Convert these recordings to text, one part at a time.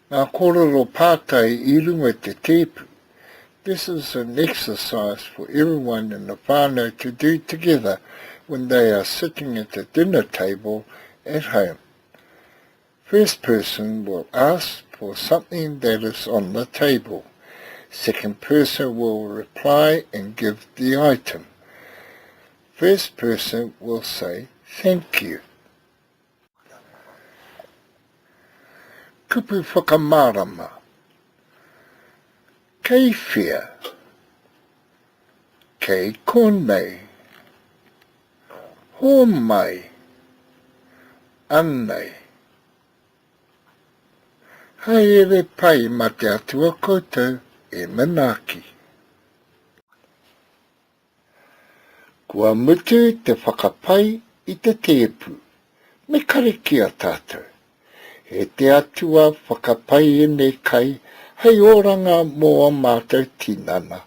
Ngā kōrero pātai I runga te tēpu. This is an exercise for everyone in the whānau to do together when they are sitting at the dinner table at home. First person will ask for something that is on the table. Second person will reply and give the item. First person will say, thank you. Kupu whakamārama. Kei whea. Kei konei. Homai Anei. Haere pai ma te atua koutou e manaaki. Kua mutu te whakapai I te tepu. Me kare ki a tātou. He te atua whakapai ene kai hei oranga mō a mātou tinana.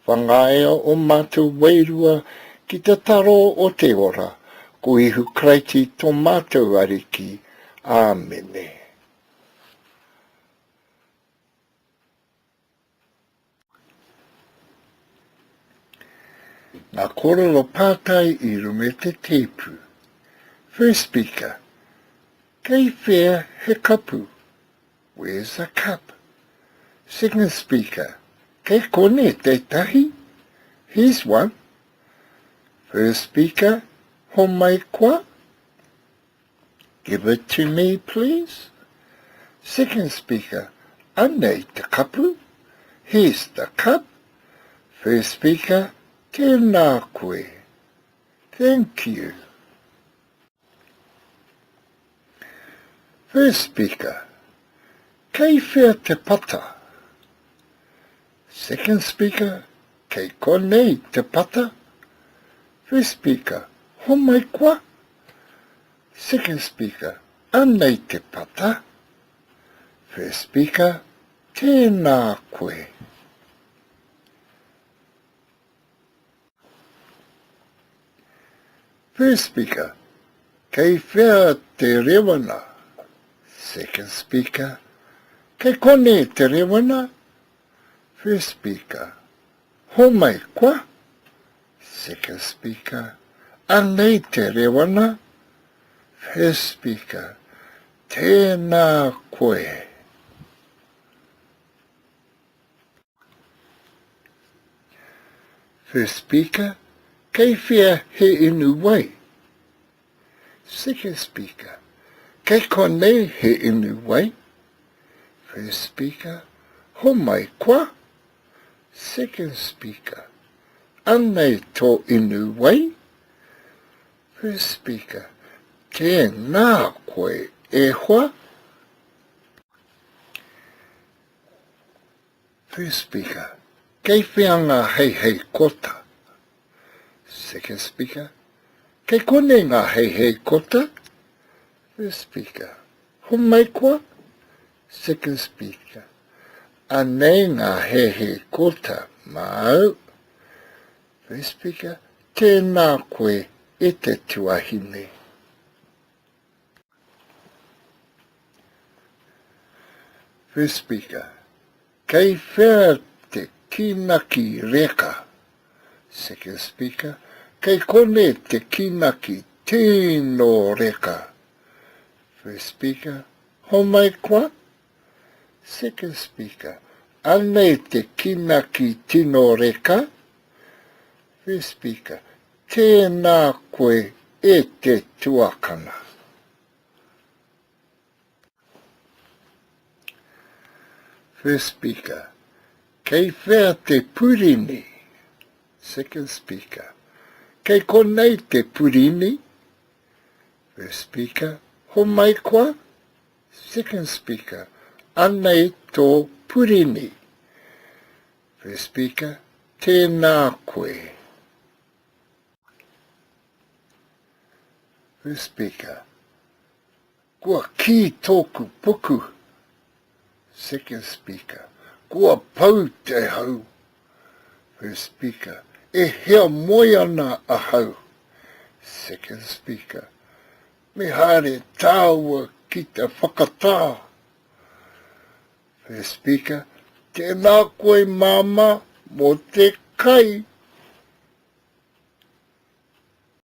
Whangaea o mātou wairua ki te taro o te ora. Ko ihu kreiti tō mātou ariki. Āmene. Ngā kōrero pātai I runga te tēpu. First speaker. Kei whea he kapu. Where's a cup? Second speaker. Kei kone te tahi. Here's one. First speaker. Homai kwa. Give it to me, please. Second speaker. Anei te kapu. Here's the cup. First speaker. Tēnā koe. Thank you. First speaker. Kei whea te pata. Second speaker. Kei konei te pata. First speaker. Homai kwa. Second speaker. Anei te pata. First speaker. Tēnā koe. First speaker. Kei whea te rewana. Second speaker. Kei kone te rewana. First speaker. Homai kwa. Second speaker. Anei te rewana. First speaker. Tēnā koe. First speaker. Kei whea he inu wai. Second speaker. Kei konei he inu wai. First speaker. Homai kwa. Second speaker. Anei tō inu wai. First speaker. Tēnā koe e hoa. First speaker. Kei whianga hei hei kota. Second speaker. Kei kone ngā hei hei kota. First speaker. Homai kwa. Second speaker. Anei ngā hei hei kota māu. First speaker. Tēnā koe e te tuahine. First speaker. Kei whea te kinaki reka. Second speaker. Kei kone te kinaki tino reka. First speaker. Homai kwa. Second speaker. Anei te kinaki tino reka. First speaker. Tēnā koe e te tuakana. First speaker. Kei whea te purini. Second speaker. Kei konei te purini. First speaker. Homai kwa. Second speaker. Anei tō purini. First speaker. Tēnā koe. First speaker. Kua ki tōku puku. Second speaker. Kua pau te hau. First speaker. E hea moiana a hau. Second speaker. Me haere tāua ki te whakatā. The speaker, tēnā koe māma mō te kai.